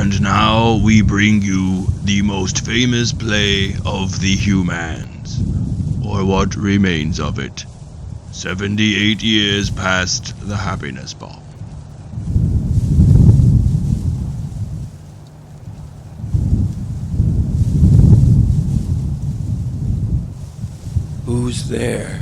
And now we bring you the most famous play of the humans, or what remains of it. 78 years past the happiness bomb. Who's there?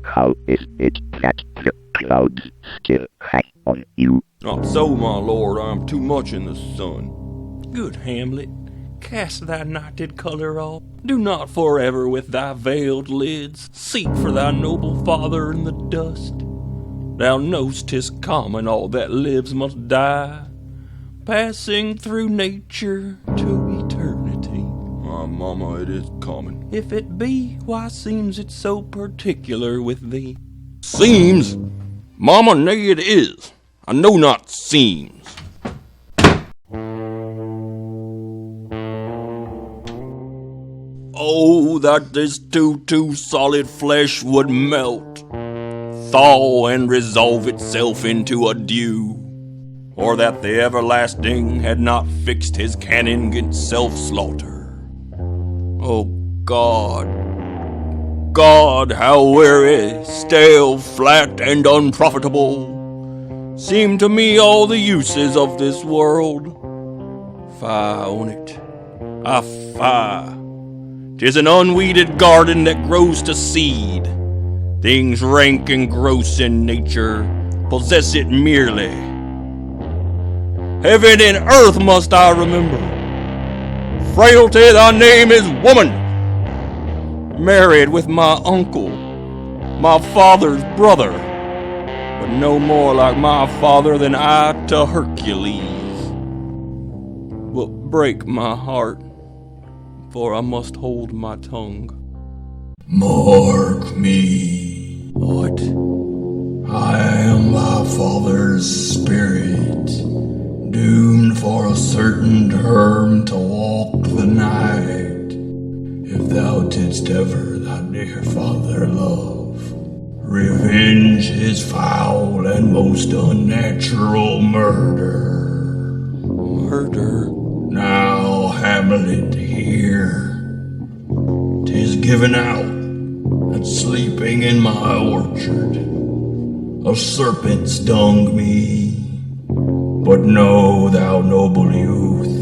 How is it that the clouds still hang on you? Not so, my lord, I am too much in the sun. Good Hamlet, cast thy nighted colour off. Do not forever with thy veiled lids seek for thy noble father in the dust. Thou know'st 'tis common all that lives must die, passing through nature to eternity. My mama, it is common. If it be, why seems it so particular with thee? Seems? Mama, nay it is. I know not seems. Oh, that this too solid flesh would melt, thaw and resolve itself into a dew, or that the everlasting had not fixed his cannon 'gainst self-slaughter. Oh God, God, how weary, stale, flat, and unprofitable seem to me all the uses of this world. Fie on it, I fie. 'Tis an unweeded garden that grows to seed. Things rank and gross in nature possess it merely. Heaven and earth must I remember. Frailty, thy name is woman. Married with my uncle, my father's brother, but no more like my father than I to Hercules. But break my heart, for I must hold my tongue. Mark me. What? I am thy father's spirit, doomed for a certain term to walk the night. If thou didst ever thy dear father love, revenge his foul and most unnatural murder. Murder? Now, Hamlet, hear. 'Tis given out that sleeping in my orchard, a serpent stung me. But know, thou noble youth,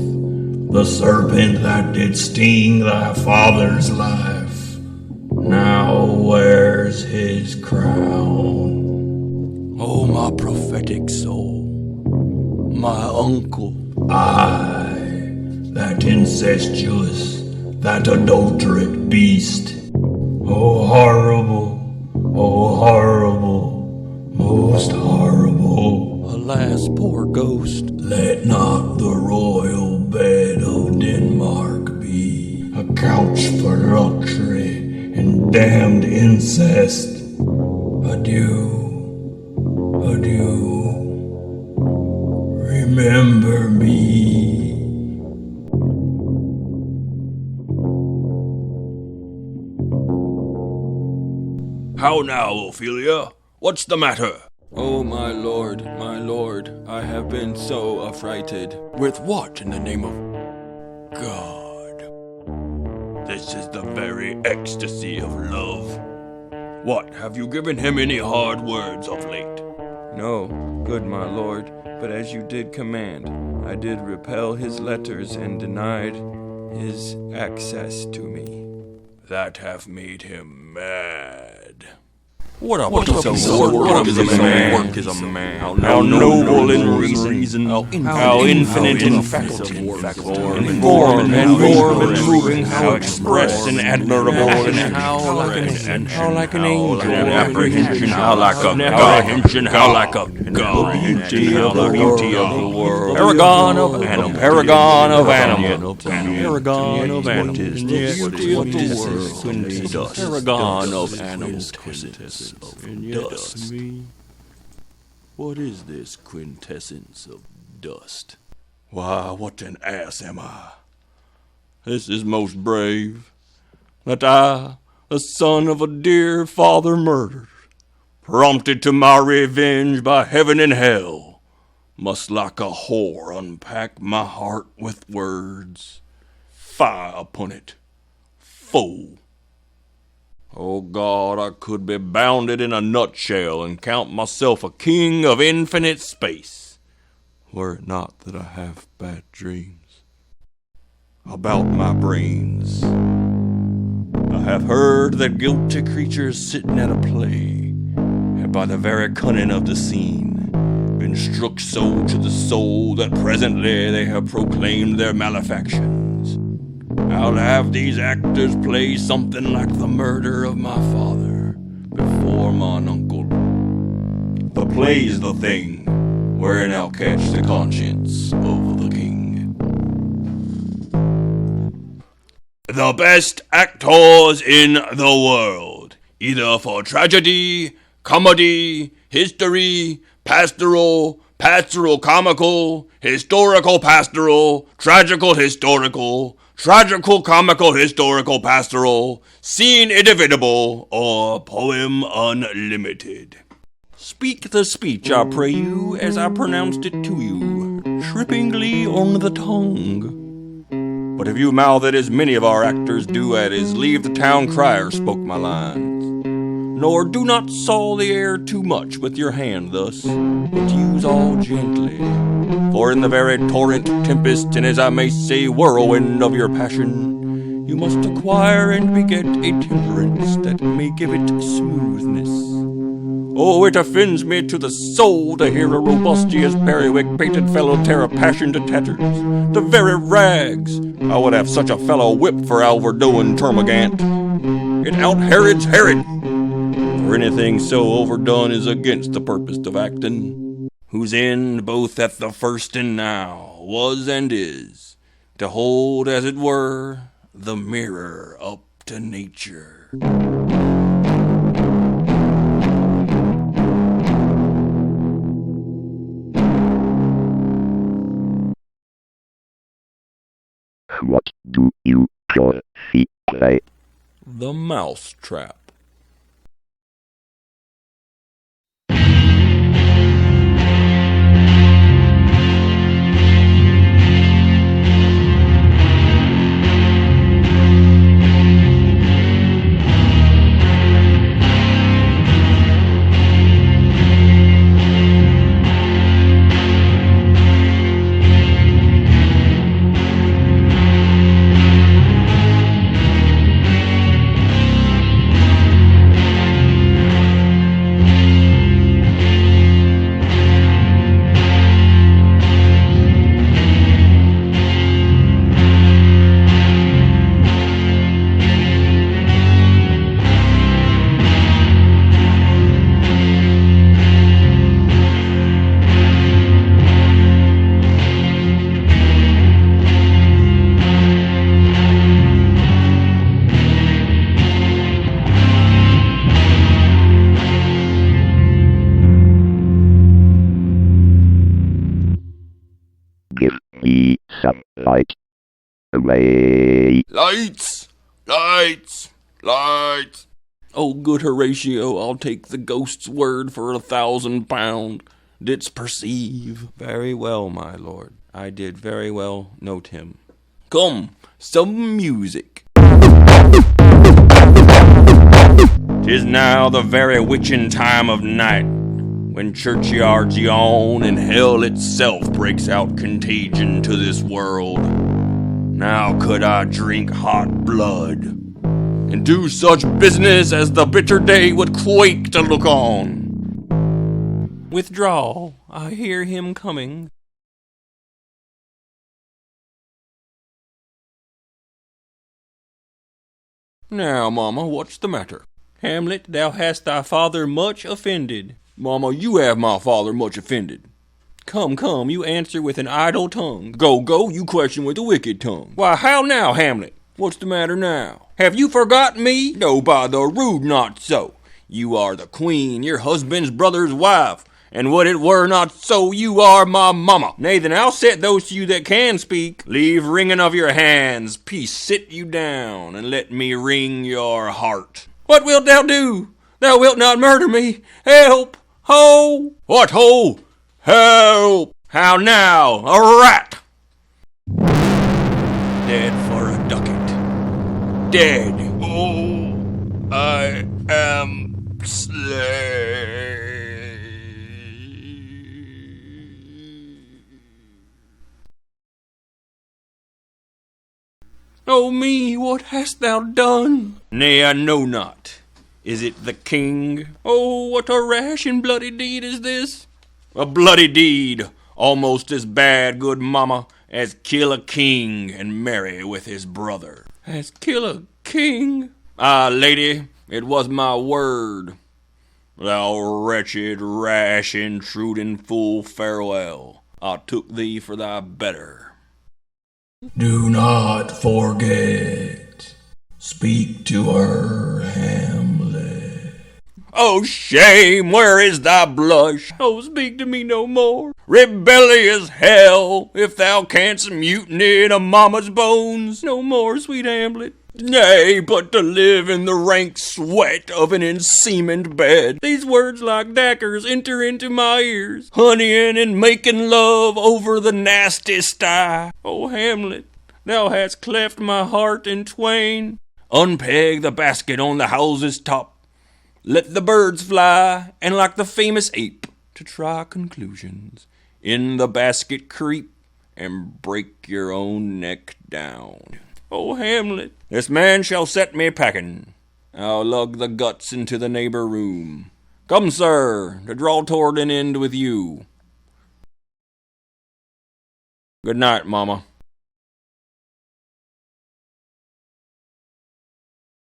the serpent that did sting thy father's life now wears his crown. Oh, my prophetic soul, my uncle. I, that incestuous, that adulterate beast. Oh, horrible, most horrible. Alas, poor ghost. Let not the royal bed of Denmark be a couch for luxury and damned incest. Adieu, adieu. Remember me. How now, Ophelia? What's the matter? Oh, my lord, I have been so affrighted. With what in the name of God? This is the very ecstasy of love. What, have you given him any hard words of late? No, good my lord, but as you did command, I did repel his letters and denied his access to me. That have made him mad. What a piece of work is a man. How noble in reason, how infinite in faculty, in form and moving, how express and admirable, and how like an angel, in apprehension, how like a god, how like a god, beauty of the world, paragon of animal, paragon of animal, paragon of animal, paragon of animals, quintessence of dust. What is this quintessence of dust? Why, what an ass am I? This is most brave, that I, the son of a dear father murdered, prompted to my revenge by heaven and hell, must like a whore unpack my heart with words. Fie upon it, fool. Oh God, I could be bounded in a nutshell and count myself a king of infinite space, were it not that I have bad dreams about my brains. I have heard that guilty creatures sitting at a play have by the very cunning of the scene been struck so to the soul that presently they have proclaimed their malefactions. I'll have these actors play something like the murder of my father before mine uncle. The play's the thing wherein I'll catch the conscience of the king. The best actors in the world, either for tragedy, comedy, history, pastoral comical, historical pastoral, tragical historical, tragical comical historical pastoral, scene inevitable, or poem unlimited. Speak the speech, I pray you, as I pronounced it to you, trippingly on the tongue. But if you mouth it as many of our actors do at is leave the town crier spoke my lines. Nor do not saw the air too much with your hand thus, but use all gently. For in the very torrent, tempest, and as I may say whirlwind of your passion, you must acquire and beget a temperance that may give it smoothness. Oh, it offends me to the soul to hear a robustious periwig-pated fellow tear a passion to tatters. The very rags! I would have such a fellow whipped for overdoing Termagant. It out-Herods Herod! For anything so overdone is against the purpose of acting, whose end both at the first and now was and is, to hold, as it were, the mirror up to nature. What do you play? The Mousetrap. Give me some light. Away. Lights! Lights! Lights! Oh, good Horatio, I'll take the ghost's word for £1,000. Didst perceive? Very well, my lord. I did very well note him. Come, some music. 'Tis now the very witching time of night, when churchyards yawn and hell itself breaks out contagion to this world. Now could I drink hot blood, and do such business as the bitter day would quake to look on. Withdraw, I hear him coming. Now, Mama, what's the matter? Hamlet, thou hast thy father much offended. Mama, you have my father much offended. Come, come, you answer with an idle tongue. Go, go, you question with a wicked tongue. Why, how now, Hamlet? What's the matter now? Have you forgotten me? No, by the rood, not so. You are the queen, your husband's brother's wife. And would it were not so, you are my mamma. Nay, then I'll set those to you that can speak. Leave wringing of your hands. Peace, sit you down, and let me wring your heart. What wilt thou do? Thou wilt not murder me. Help! Ho! What ho? Help! How now? A rat! Dead for a ducat. Dead. Oh, I am slain. Oh me, what hast thou done? Nay, I know not. Is it the king? Oh, what a rash and bloody deed is this? A bloody deed, almost as bad, good mamma, as kill a king and marry with his brother. As kill a king? Ah, lady, it was my word. Thou wretched, rash, intruding fool, farewell. I took thee for thy better. Do not forget. Speak to her, Hamlet. Oh, shame, where is thy blush? Oh, speak to me no more. Rebellious hell, if thou canst mutiny in a mamma's bones. No more, sweet Hamlet. Nay, but to live in the rank sweat of an enseamed bed. These words like daggers enter into my ears, honeying and making love over the nasty sty. Oh, Hamlet, thou hast cleft my heart in twain. Unpeg the basket on the house's top. Let the birds fly, and like the famous ape, to try conclusions, in the basket creep, and break your own neck down. Oh, Hamlet, this man shall set me packing. I'll lug the guts into the neighbor room. Come, sir, to draw toward an end with you. Good night, Mama.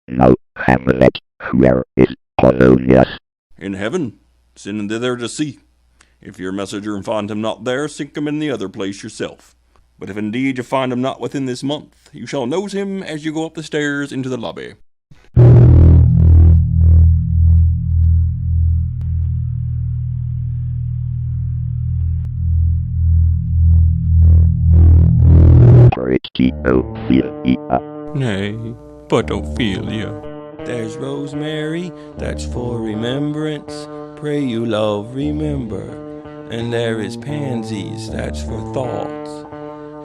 Now, Hamlet, where is Polonius? In heaven, send thither to see. If your messenger find him not there, sink him in the other place yourself. But if indeed you find him not within this month, you shall nose him as you go up the stairs into the lobby. Pretty Ophelia. Nay, but Ophelia. There's rosemary, that's for remembrance. Pray you, love, remember. And there is pansies, that's for thoughts.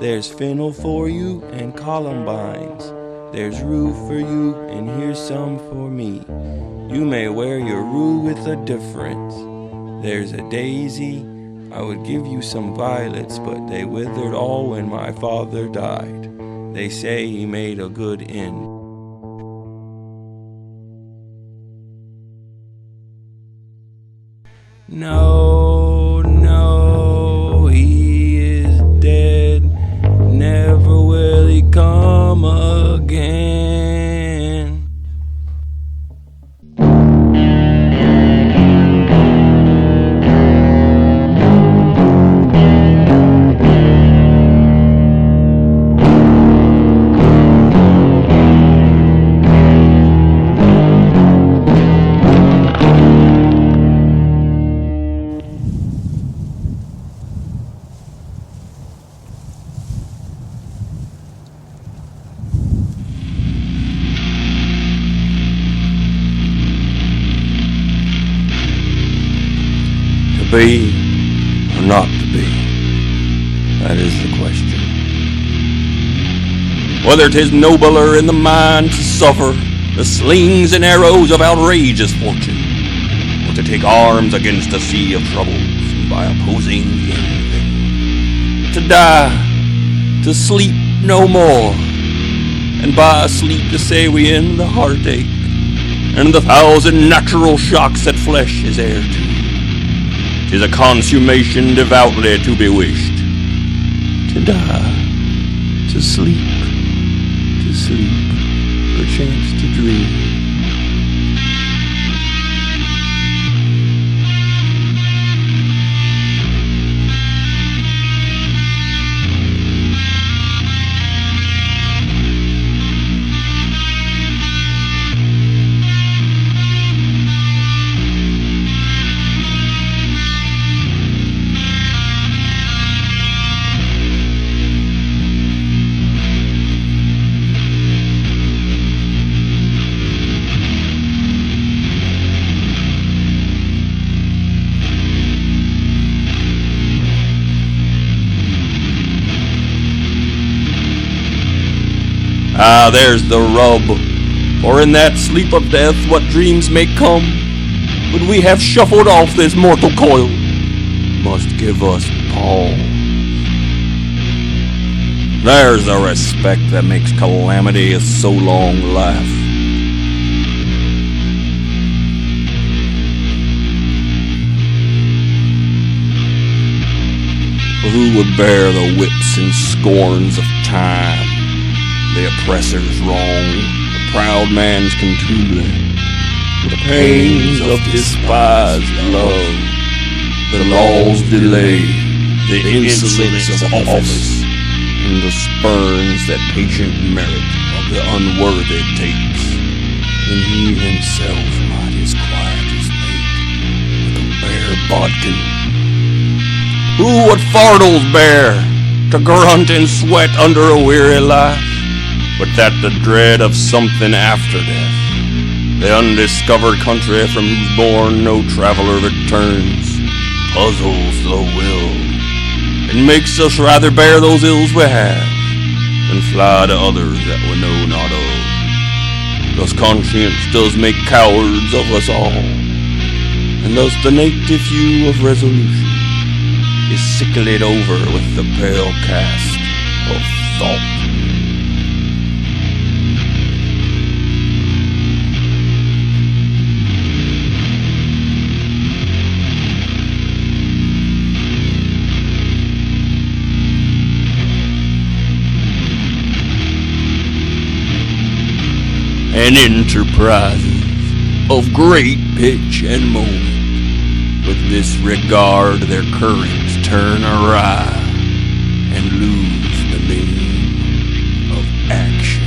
There's fennel for you and columbines. There's rue for you and here's some for me. You may wear your rue with a difference. There's a daisy. I would give you some violets, but they withered all when my father died. They say he made a good end. No, no, he is dead. Never will he come again. To be or not to be? That is the question. Whether 'tis nobler in the mind to suffer the slings and arrows of outrageous fortune, or to take arms against a sea of troubles by opposing the enemy. To die, to sleep no more, and by sleep to say we end the heartache, and the thousand natural shocks that flesh is heir to. 'Tis a consummation devoutly to be wished. To die, to sleep, perchance to dream. Ah, there's the rub. For in that sleep of death, what dreams may come, when we have shuffled off this mortal coil, must give us pause. There's a respect that makes calamity a so long laugh. For who would bear the whips and scorns of time? The oppressor's wrong, the proud man's contumely, the pains of despised love, the law's delay, the insolence of office, and the spurns that patient merit of the unworthy takes, when he himself might his quietest make with a bare bodkin. Who would fardels bear to grunt and sweat under a weary life? But that the dread of something after death, the undiscovered country from whose bourne no traveler returns, puzzles the will, and makes us rather bear those ills we have, than fly to others that we know not of. Thus conscience does make cowards of us all, and thus the native hue of resolution is sicklied over with the pale cast of thought. And enterprises of great pitch and moment, with this regard their currents turn awry, and lose the meaning of action.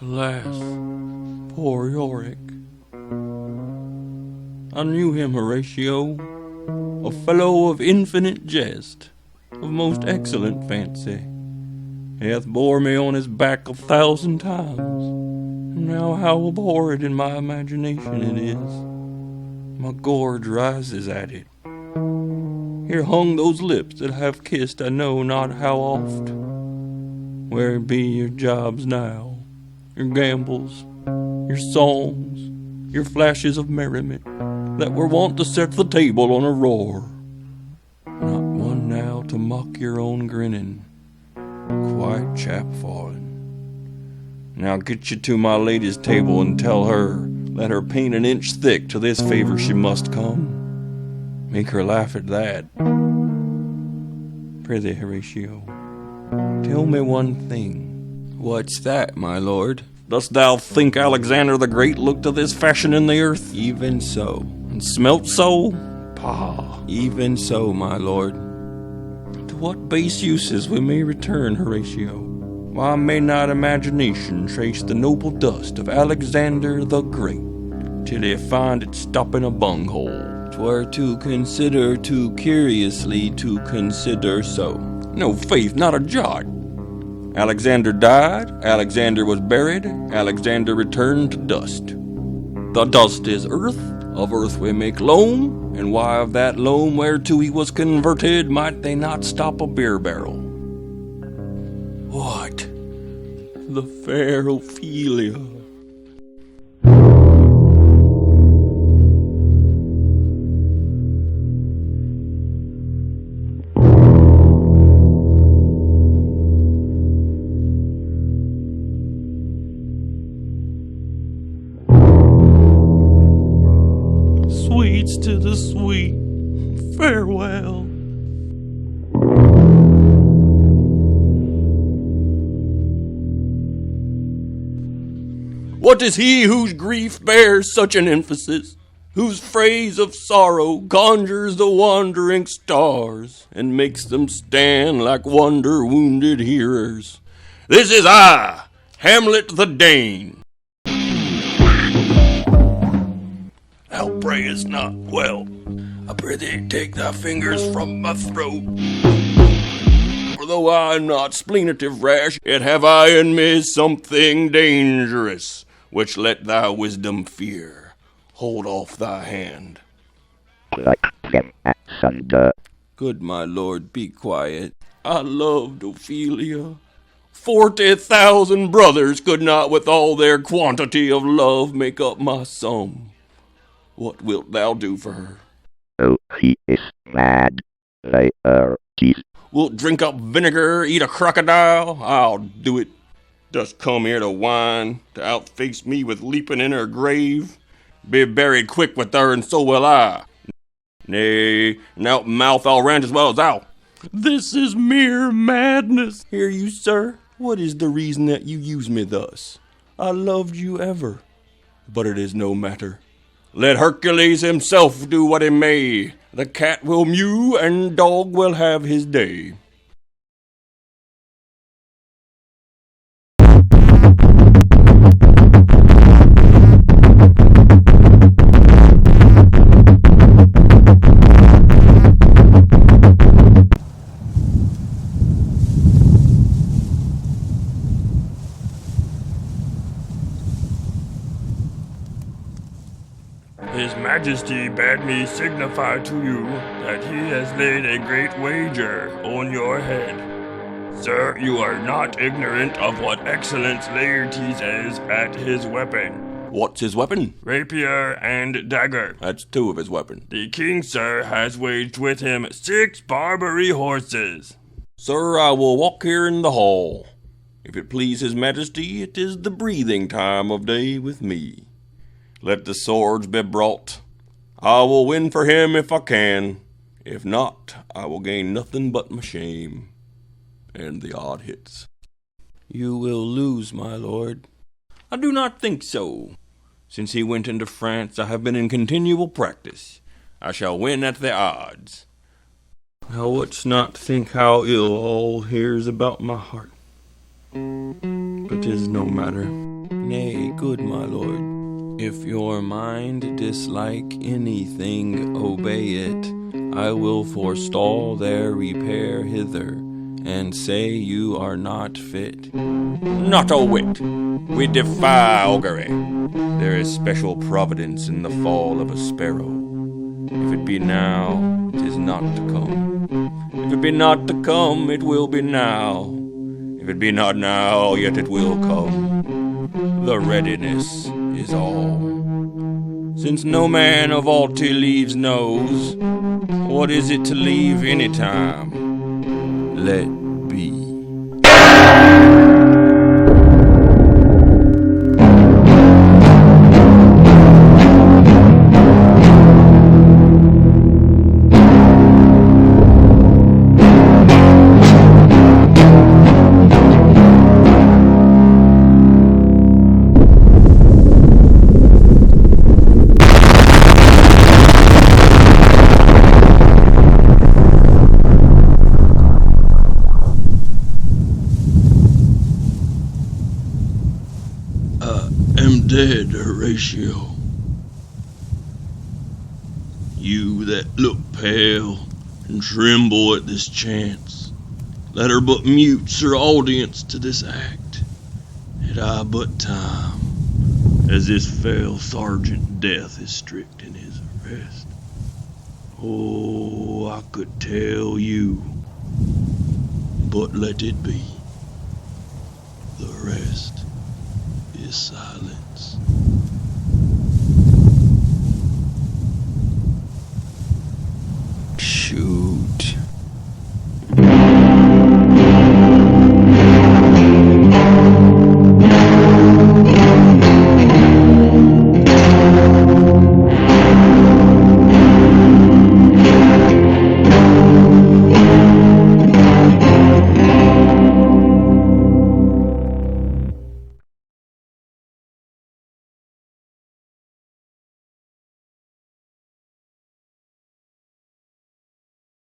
Alas, poor Yorick. I knew him, Horatio, a fellow of infinite jest, of most excellent fancy. He hath bore me on his back 1,000 times, and now how abhorred in my imagination it is. My gorge rises at it. Here hung those lips that have kissed I know not how oft. Where be your jobs now? Your gambols, your songs, your flashes of merriment that were wont to set the table on a roar. Not one now to mock your own grinning, quite chapfallen. Now get you to my lady's table and tell her, let her paint an inch thick to this favor she must come. Make her laugh at that. Prithee, Horatio, tell me one thing. What's that, my lord? Dost thou think Alexander the Great looked to this fashion in the earth? Even so. And smelt so? Pah! Even so, my lord. To what base uses we may return, Horatio? Why may not imagination trace the noble dust of Alexander the Great, till he find it stop in a bunghole? 'Twere to consider too curiously to consider so. No faith, not a jot. Alexander died, Alexander was buried, Alexander returned to dust. The dust is earth, of earth we make loam, and why of that loam whereto he was converted might they not stop a beer barrel? What? The fair Ophelia. Sweets to the sweet, farewell. What is he whose grief bears such an emphasis, whose phrase of sorrow conjures the wandering stars, and makes them stand like wonder-wounded hearers? This is I, Hamlet the Dane. Thou prayest not well. I prithee take thy fingers from my throat. For though I am not spleenative rash, yet have I in me something dangerous, which let thy wisdom fear. Hold off thy hand. Like them asunder. Good my lord, be quiet. I loved Ophelia. 40,000 brothers could not with all their quantity of love make up my sum. What wilt thou do for her? Oh, he is mad. Laertes. Wilt drink up vinegar, eat a crocodile? I'll do it. Dost come here to whine, to outface me with leaping in her grave? Be buried quick with her, and so will I. Nay, now mouth I'll rant as well as thou. This is mere madness. Hear you, sir? What is the reason that you use me thus? I loved you ever. But it is no matter. Let Hercules himself do what he may. The cat will mew, and dog will have his day. His Majesty bade me signify to you that he has laid a great wager on your head. Sir, you are not ignorant of what excellence Laertes is at his weapon. What's his weapon? Rapier and dagger. That's two of his weapons. The king, sir, has waged with him 6 Barbary horses. Sir, I will walk here in the hall. If it please his majesty, it is the breathing time of day with me. Let the swords be brought. I will win for him if I can. If not, I will gain nothing but my shame and the odd hits. You will lose, my lord. I do not think so. Since he went into France, I have been in continual practice. I shall win at the odds. Thou wouldst not think how ill all hears about my heart. But 'tis no matter. Nay, good my lord. If your mind dislike anything, obey it. I will forestall their repair hither, and say you are not fit. Not a whit. We defy augury. There is special providence in the fall of a sparrow. If it be now, 'tis not to come. If it be not to come, it will be now. If it be not now, yet it will come. The readiness is all. Since no man of aught he leaves knows, what is it to leave any time? Let be. Am dead, Horatio. You that look pale and tremble at this chance, that are but mutes or audience to this act, had I but time, as this fell Sergeant Death is strict in his arrest. Oh, I could tell you, but let it be. The rest is silence.